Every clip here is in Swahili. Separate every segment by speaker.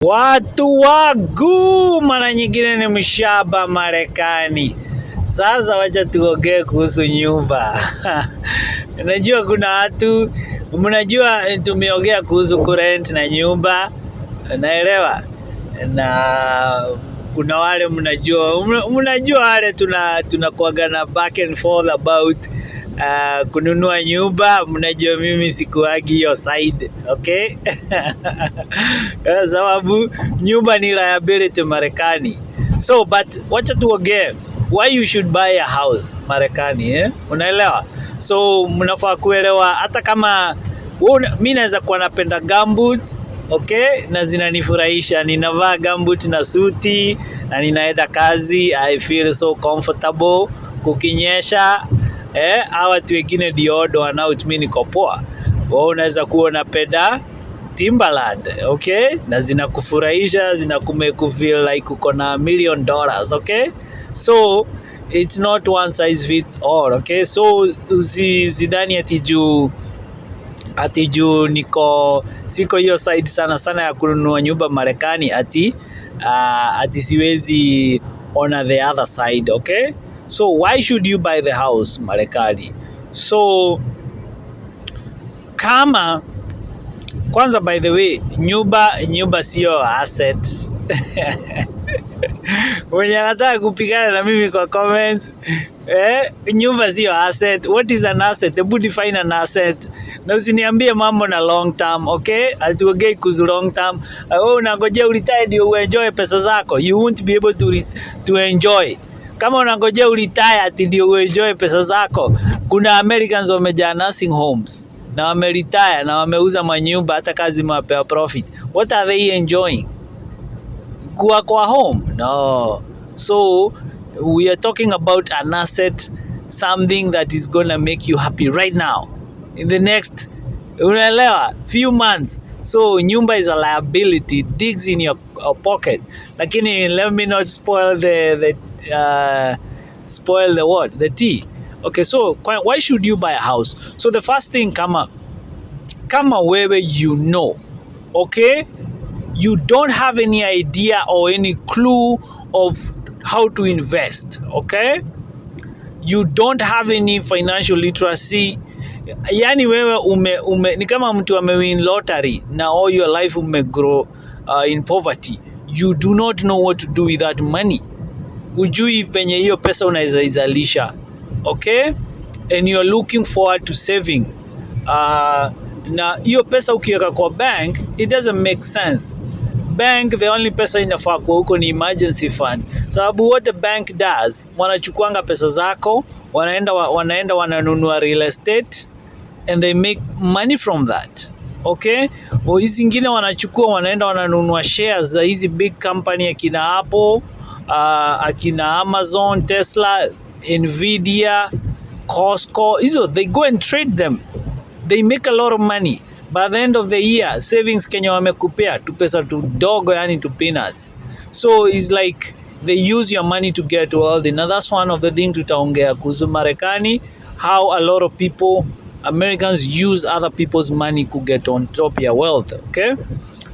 Speaker 1: Watu wangu, mara nyingine ni mshaba Marekani. Sasa wacha tuongee kuhusu nyumba. Najua kuna watu, mnajua tumeongea kuhusu kurent na nyumba, naelewa. Na kuna wale mnajua wale tunakuaga na back and forth about kununua nyumba. Mnajua mimi sikuagi hiyo side, okay? Sababu nyumba ni liability Marekani. So but wacha tuongee why you should buy a house Marekani, unaelewa? So mnafaa kuelewa, hata kama mimi naweza kuwa napenda gumboots, okay, na zinanifurahisha, ninavaa gumboot na suti na ninaenda kazi, I feel so comfortable. Kukinyesha hawa watu wengine diodo wanaout, mimi niko poa. Wewe unaweza kuwa unapenda Timberland, okay, na zinakufurahisha, zinakumake feel like uko na $1 million, okay? So it's not one size fits all, okay? So usidhani ati juu siko hiyo side sana ya kununua nyumba Marekani ati siwezi on the other side, okay? So why should you buy the house Marekani? So kama kwanza, by the way, nyumba sio asset. Mwenye anataka kupigana na mimi kwa comments, nyumba sio asset. What is an asset? Hebu define an asset. Na usiniambie mambo na long term, okay? Atuongei kuhusu long term. Unangojea uretire ndio uenjoy pesa zako. You won't be able to enjoy. Kama unangojea uretire ati ndio uenjoy pesa zako, kuna Americans wamejaa nursing homes na wameretire na wameuza manyumba hata kazi mapea profit. What are they enjoying? Kuwa kwa home? No. So we are talking about an asset, something that is gonna make you happy right now, in the next, unaelewa, few months. So nyumba is a liability, digs in your pocket. Lakini let me not spoil the tea. Okay, so why should you buy a house? So the first thing, kama wewe okay, you don't have any idea or any clue of how to invest, okay? You don't have any financial literacy. Yani wewe ni kama mtu amewin lottery na all your life grow in poverty. You do not know what to do with that money. Ujui venye hiyo pesa unaweza izalisha, okay? And you are looking forward to saving. Na hiyo pesa ukiweka kwa bank, it doesn't make sense. Bank, the only pesa inafaa kwa huko ni emergency fund. Sababu what the bank does, wanachukuanga pesa zako, wanaenda wananunua real estate and they make money from that, okay? Hizi zingine wanachukua wanaenda wananunua shares za hizi big company akina Apple, akina Amazon, Tesla, Nvidia, Costco. Hizo they go and trade them. They make a lot of money. By the end of the year, savings Kenya wamekupea tu pesa tu dogo, yani to peanuts. So it's like they use your money to get wealthy. Now that's one of the things tutaongea kuhusu Marekani, how a lot of people, Americans, use other people's money to get on top of your wealth, okay?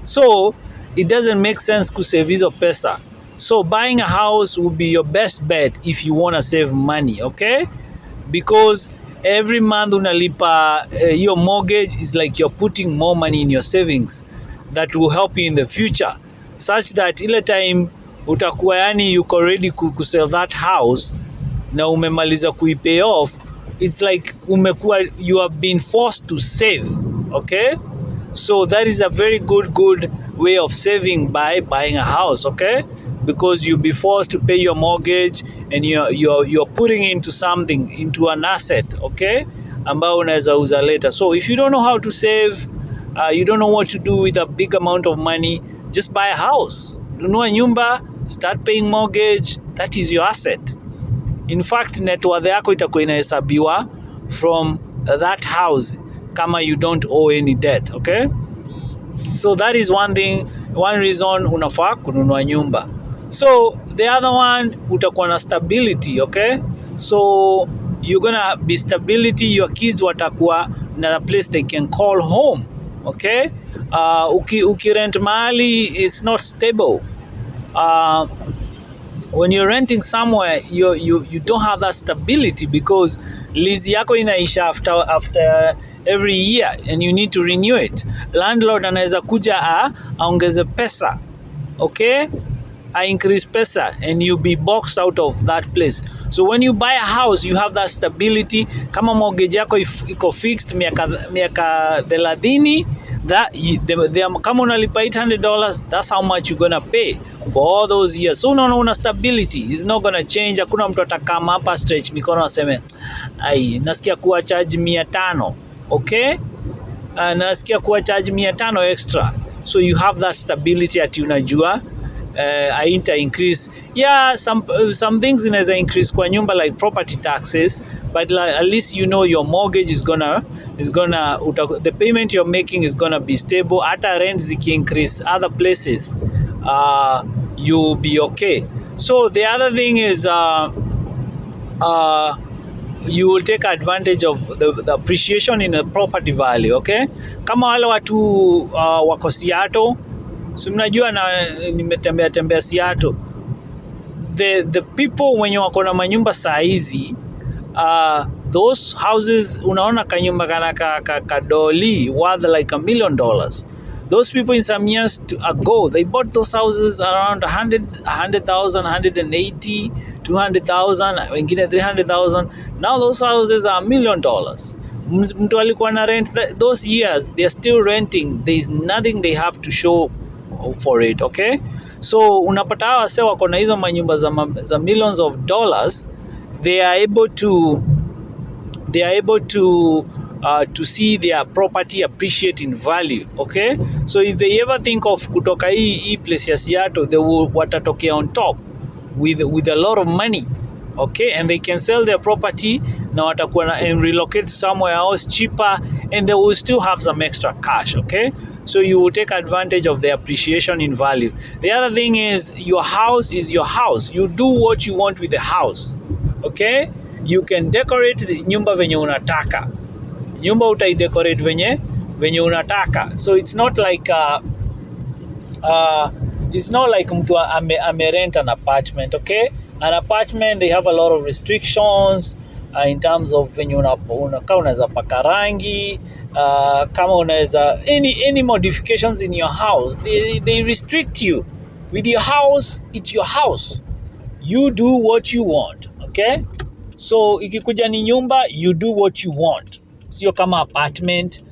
Speaker 1: So it doesn't make sense to save hizo pesa. So buying a house would be your best bet if you want to save money, okay? Because every month unalipa your mortgage is like you're putting more money in your savings that will help you in the future, such that ile time utakuwa yani you ready to sell that house na umemaliza kuipay off, it's like you have been forced to save, okay? So that is a very good way of saving by buying a house, okay? Because you'll be forced to pay your mortgage and you're putting into something, into an asset, okay, ambao unaweza uza later. So if you don't know how to save, you don't know what to do with a big amount of money, just buy a house. Nunua nyumba, start paying mortgage, that is your asset. In fact, net worth yako itakuwa inahesabiwa from that house kama you don't owe any debt, okay? So that is one reason unafaa kununua nyumba. So the other one, utakuwa na stability, okay? So you're gonna be stability, your kids watakuwa na a place they can call home, okay. Ukirent mahali, it's not stable. uh, when you're renting somewhere, you don't have that stability, because lease yako inaisha after every year and you need to renew it. Landlord anaweza kuja aongeze pesa, okay, increase pesa, and you be boxed out of that place. So when you buy a house, you have that stability. Kama mortgage yako iko fixed miaka 30, kama unalipa $800, that's how much you're gonna pay for all those years. So una stability, it's not gonna change. Hakuna mtu atakama hapa stretch mikono aseme ai, nasikia kuwa charge 500, okay, nasikia kuwa charge 500 extra. So you have that stability ati unajua ainta increase. Yeah, some things inaweza increase kwa nyumba, like property taxes, but at least you know your mortgage is gonna the payment you're making is gonna be stable. Hata rent ziki increase other places, you'll be okay. So the other thing is you will take advantage of the appreciation in the property value, okay. Kama wale watu wako Seattle, so mnajua na nimetembea Seattle, the people wenye wako na manyumba saa hizi, those houses, unaona kanyumba kana kadoli worth like $1 million. Those people in some years ago, they bought those houses around 100,000, 180, 200,000, wengine 300,000. Now those houses are $1 million. Mtu alikuwa na rent those years, they're still renting. There's nothing they have to show for it, okay. So unapata hawa wase wako na hizo manyumba za millions of dollars, they are able to see their property appreciate in value, okay. So if they ever think of kutoka hii place ya Seattle, they will watatokea on top with a lot of money, okay, and they can sell their property na watakuwa and relocate somewhere else cheaper, and they will still have some extra cash, okay. So you will take advantage of the appreciation in value. The other thing is, your house is your house. You do what you want with the house, okay. You can decorate the nyumba venye unataka. Nyumba utaidecorate venye unataka. So it's not like mtu rent an apartment, okay. An apartment, they have a lot of restrictions in terms of venye unaweza paka rangi, kama unaweza any modifications in your house, they restrict you. With your house, it's your house. You do what you want, okay. So ikikuja ni nyumba, you do what you want. Sio kama apartment,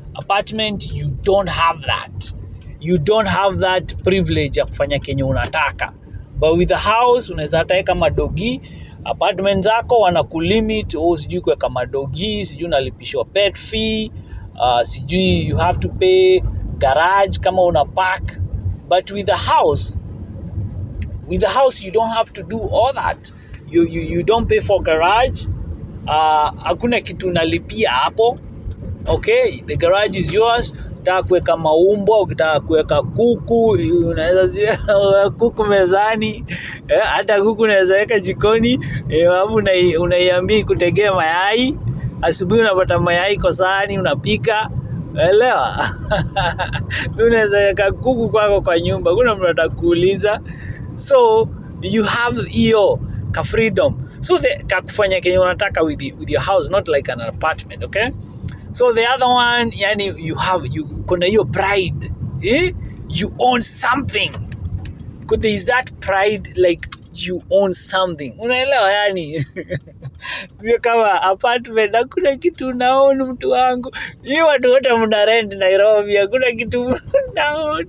Speaker 1: you don't have that. You don't have that privilege ya kufanya kenye unataka. But with the house, unaweza hata weka madogi. Apartment zako wanakulimit, sijui kuweka madogi, sijui unalipishwa pet fee, sijui you have to pay garage kama una park. But with the house, you don't have to do all that. You don't pay for garage. Hakuna kitu unalipia hapo, okay. The garage is yours. Ukitaka kuweka maumbo, ukitaka kuweka kuku, unaweza ziweka kuku mezani, hata kuku unaweza weka jikoni, hapo unaiambia kutegea mayai. Asubuhi unapata mayai kwa sahani, unapika, elewa. So unaweza weka kuku kwako kwa nyumba, kuna mtu atakuuliza. So you have hiyo ka freedom. So kufanya kenye unataka with your house, not like an apartment, okay. So the other one, yani kuna hiyo pride, you own something. There is that pride, like you own something, unaelewa yani. Sio kama apartment, hakuna kitu unaown mtu wangu. Hii watu wote mna rent Nairobi, hakuna kitu unaown.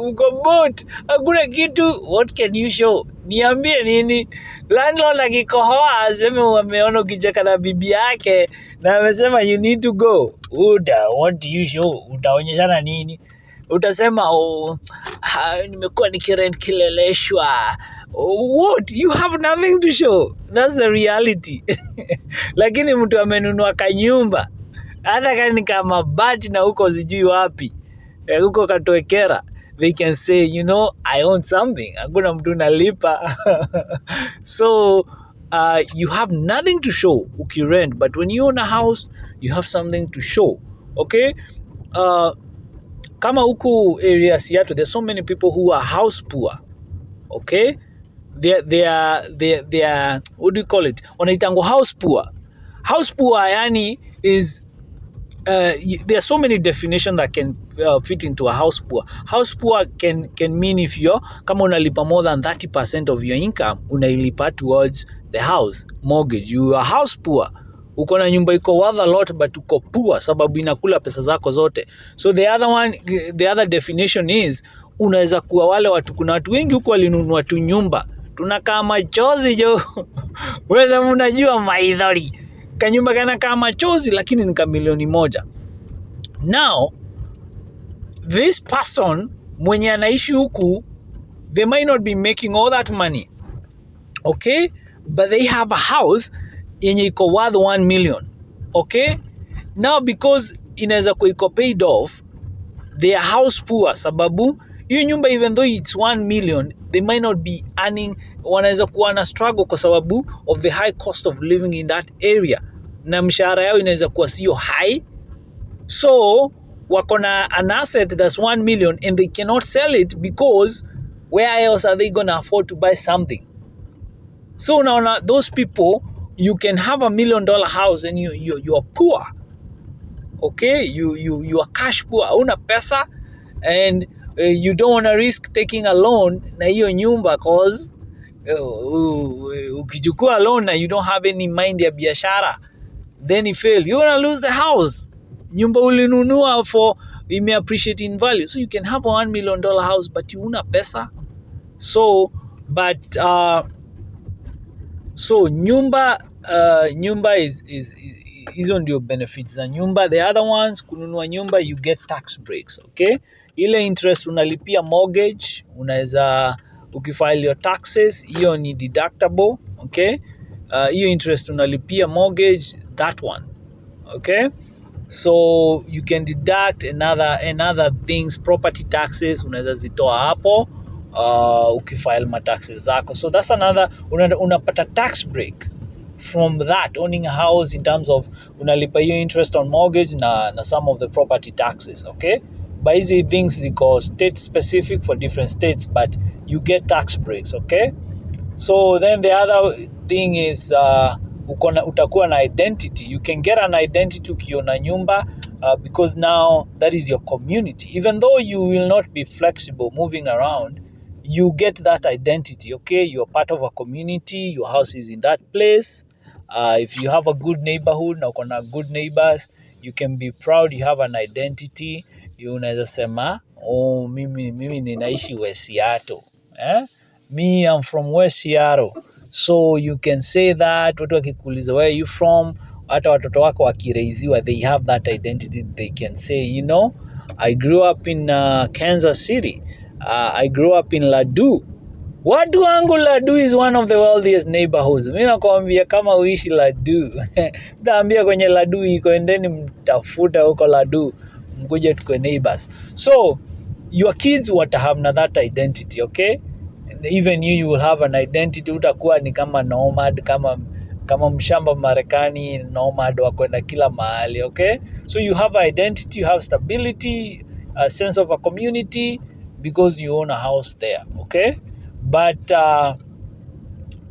Speaker 1: Uko boat, hakuna kitu. What can you show? Niambie nini? Landlord akikohoa aseme wameona ukicheka na bibi yake na amesema you need to go. What do you show? Utaonyeshana nini? Utasema nimekuwa nikirent Kileleshwa. What? You have nothing to show. That's the reality. Lakini mtu amenunua kanyumba, hata kani kama bati na huko sijui wapi, huko Katoekera, they can say, I own something. Hakuna mtu nalipa. So you have nothing to show ukirent, but when you own a house, you have something to show, okay. Kama huku area Seattle, there's so many people who are house poor. Okay, they are what do you call it, wanaitango house poor. House poor yani is there are so many definitions that can fit into a house poor. House poor can mean if you're kama unalipa more than 30% of your income unailipa towards the house mortgage, you are house poor. Uko na nyumba iko worth a lot but uko poor sababu inakula pesa zako zote. So the other definition is unaweza kuwa wale watu, kuna watu wengi huko walinunua tu nyumba tunakaa machozi jo wewe mnajua maidhari kanyumba kana kama machozi lakini ni milioni moja. Now this person mwenye anaishi huku, they might not be making all that money, okay, but they have a house yenye iko worth 1 million. Okay, now because inaweza kuwa iko paid off, they are house poor sababu hiyo nyumba even though it's 1 million they might not be earning, wanaweza kuwa na struggle kwa sababu of the high cost of living in that area, na mshahara yao inaweza kuwa sio high, so wako na an asset that's 1 million and they cannot sell it because where else are they gonna afford to buy something? So now those people, you can have $1 million house and you are poor. Okay, you are cash poor, una pesa, and you don't want to risk taking a loan na hiyo nyumba cause ukichukua loan na you don't have any mind ya biashara, then you fail, you're gonna lose the house. Nyumba ulinunua for ime appreciate in value, so you can have a $1 million house but you una pesa. So but so nyumba is hizo ndio benefits za nyumba. The other ones, kununua nyumba you get tax breaks. Okay, ile interest unalipia mortgage unaweza ukifile your taxes, hiyo ni deductible. Okay, hiyo interest unalipia mortgage, that one. Okay, so you can deduct another things, property taxes unaweza zitoa hapo ukifile ma taxes zako. So that's another, unapata tax break from that, owning a house, in terms of unalipa hiyo interest on mortgage na some of the property taxes. Okay, but hizi things ziko state specific for different states, but you get tax breaks. Okay, so then the other thing is utakuwa na identity. You can get an identity ukiona nyumba because now that is your community. Even though you will not be flexible moving around, you get that identity. Okay, you're part of a community, your house is in that place. If you have a good neighborhood na uko na good neighbors, you can be proud you have an identity. Unaweza sema mimi ninaishi West Seattle, me I'm from West Seattle, so you can say that. Watu wakikuuliza where are you from, hata watoto wako wakireiziwa, they have that identity. They can say, I grew up in Kansas City, I grew up in Ladue. Watu wangu Ladue is one of the wealthiest neighborhoods. Mimi nakwambia kama uishi Ladue sitaambia kwenye Ladue iko, endeni mtafuta huko Ladue mkuje tukue neighbors. So your kids have na that identity. Okay, even you will have an identity. Utakuwa ni kama nomad, kama mshamba Marekani, nomad wa kwenda kila mahali. Okay, so you have identity, you have stability, a sense of a community because you own a house there. Okay, but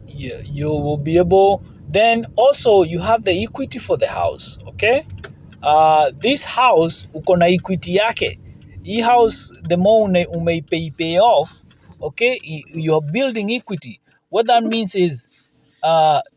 Speaker 1: you will be able, then also you have the equity for the house. Okay, this house uko na equity yake. Hii house the more pay off, okay, you're building equity. What that means is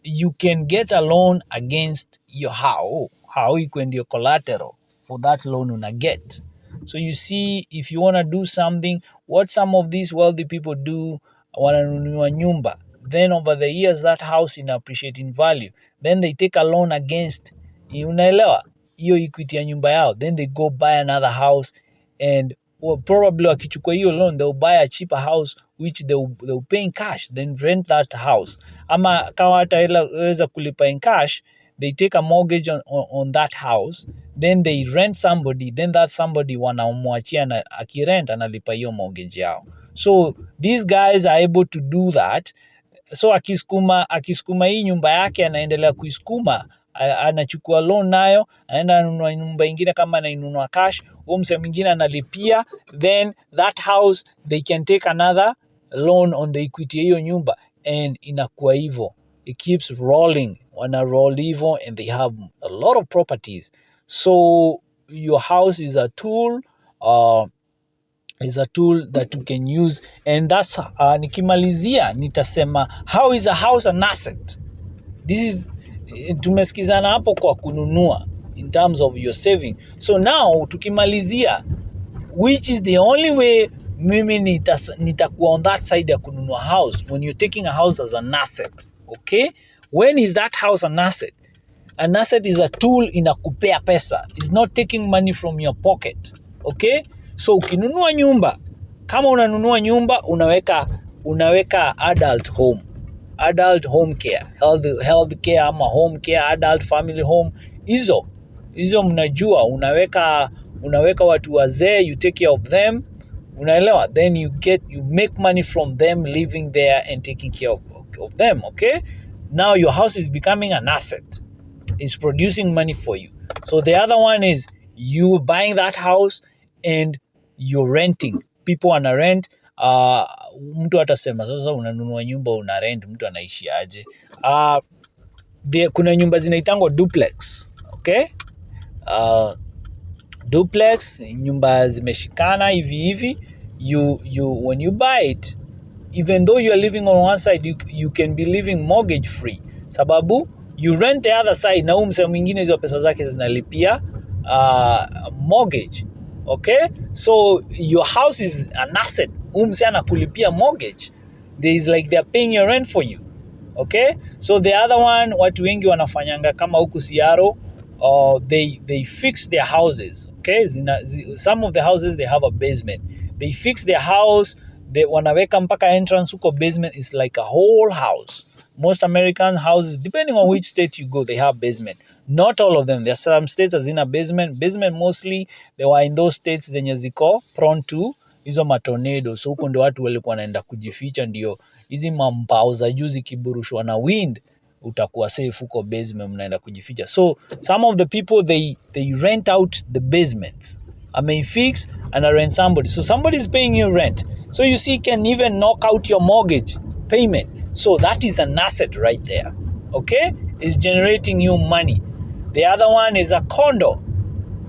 Speaker 1: you can get a loan against your house. How you can do your collateral for that loan una get. So you see, if you want to do something, what some of these wealthy people do, wananunua nyumba, then over the years that house in appreciating value, then they take a loan against, unaelewa, hiyo equity ya nyumba yao, then they go buy another house, and probably wakichukua hiyo loan they'll buy a cheaper house which they'll pay in cash, then rent that house. Ama kama hataweza kulipa in cash, they take a mortgage on that house, then they rent somebody, then that somebody wanamwachia na akirent analipa hiyo mortgage yao. So these guys are able to do that. So akisukuma hii nyumba yake anaendelea kuisukuma, anachukua loan nayo, anaenda anunua nyumba ingine kama anainunua cash, huyo mse mwingine analipia, then that house they can take another loan on the equity hiyo nyumba, and inakuwa hivyo. It keeps rolling, wana roll hivyo, and they have a lot of properties. So your house is a tool, that you can use, and that's nikimalizia nitasema how is a house an asset. This is tumesikizana hapo kwa kununua in terms of your saving. So now tukimalizia, which is the only way mimi nitakuwa on that side ya kununua house, when you're taking a house as an asset. Okay, when is that house an asset? An asset is a tool inakupea pesa. It's not taking money from your pocket. Okay, so ukinunua nyumba, kama unanunua nyumba, unaweka adult home care, health care ama home care, adult family home, hizo mnajua, unaweka watu wazee, you take care of them, unaelewa, then you make money from them living there and taking care of them. Okay, now your house is becoming an asset, it's producing money for you. So the other one is you buying that house and you're renting, people wana rent. Mtu atasema sasa unanunua nyumba una rent, mtu anaishi aje? Kuna nyumba zinaitangwa duplex. Okay, duplex, nyumba zimeshikana hivi. When you buy it, even though you are living on one side, you can be living mortgage free, sababu you rent the other side, na mse mwingine hizo pesa zake zinalipia mortgage. Okay, so your house is an asset, mse anakulipia mortgage. There is like they are paying your rent for you. Okay, so the other one, watu wengi wanafanyanga kama huku Siaro, they fix their houses. Okay, some of the houses they have a basement, they fix their house, they wanaweka mpaka entrance huko basement, is like a whole house. Most American houses, depending on which state you go, they have basement. Not all of them. There are some states as in a basement mostly they were in those states zenye ziko prone to hizo matornado. So huko ndio watu walikuwa wanaenda kujificha, ndio hizi mambao za juu zikiburushwa na wind, utakuwa safe huko basement, mnaenda kujificha. So some of the people they rent out the basements. I may fix and I rent somebody. So somebody is paying you rent. So you see, can even knock out your mortgage payment. So that is an asset right there. Okay, it's generating you money. The other one is a condo.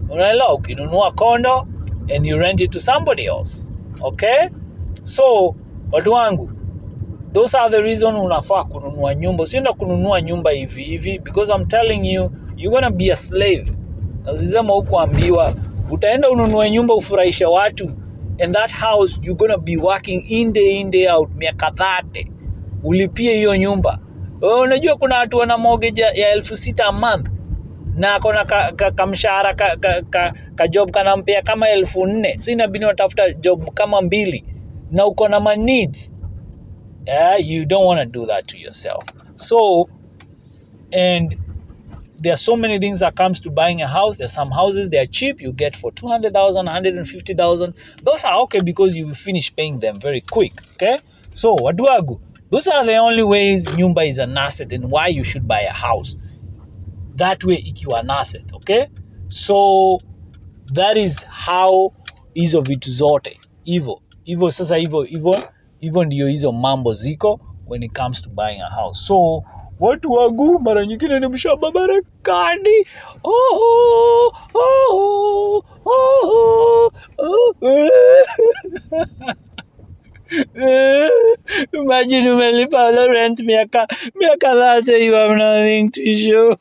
Speaker 1: Unaelewa, ukinunua condo and you rent it to somebody else. Okay, so watu wangu, those are the reason unafaa kununua nyumba. Usienda kununua nyumba hivi, because I'm telling you, you're gonna be a slave. Na usisema huko ambiwa utaenda ununue nyumba ufurahishe watu, and that house you're gonna be working in day out miaka 30 ulipie hiyo nyumba. Unajua kuna watu wana mortgage ya 6,000 a month, na akona kamshahara ka job kanampea kama 4,000. So inabidi watafuta job kama 2, na uko na needs. You don't want to do that to yourself. So, and there are so many things that comes to buying a house. There's some houses, they are cheap, you get for 200,000, 150,000. Those are okay because you finish paying them very quick. Okay, so waduagu, those are the only ways nyumba is an asset, and why you should buy a house that way ikiwa an asset. Okay, so that is how hizo vitu zote hivyo sasa hivyo ndio hizo mambo ziko when it comes to buying a house. So watu wangu, mara nyingine ni mshamba Marekani. Imagine umelipa rent miaka 30, you have nothing to show.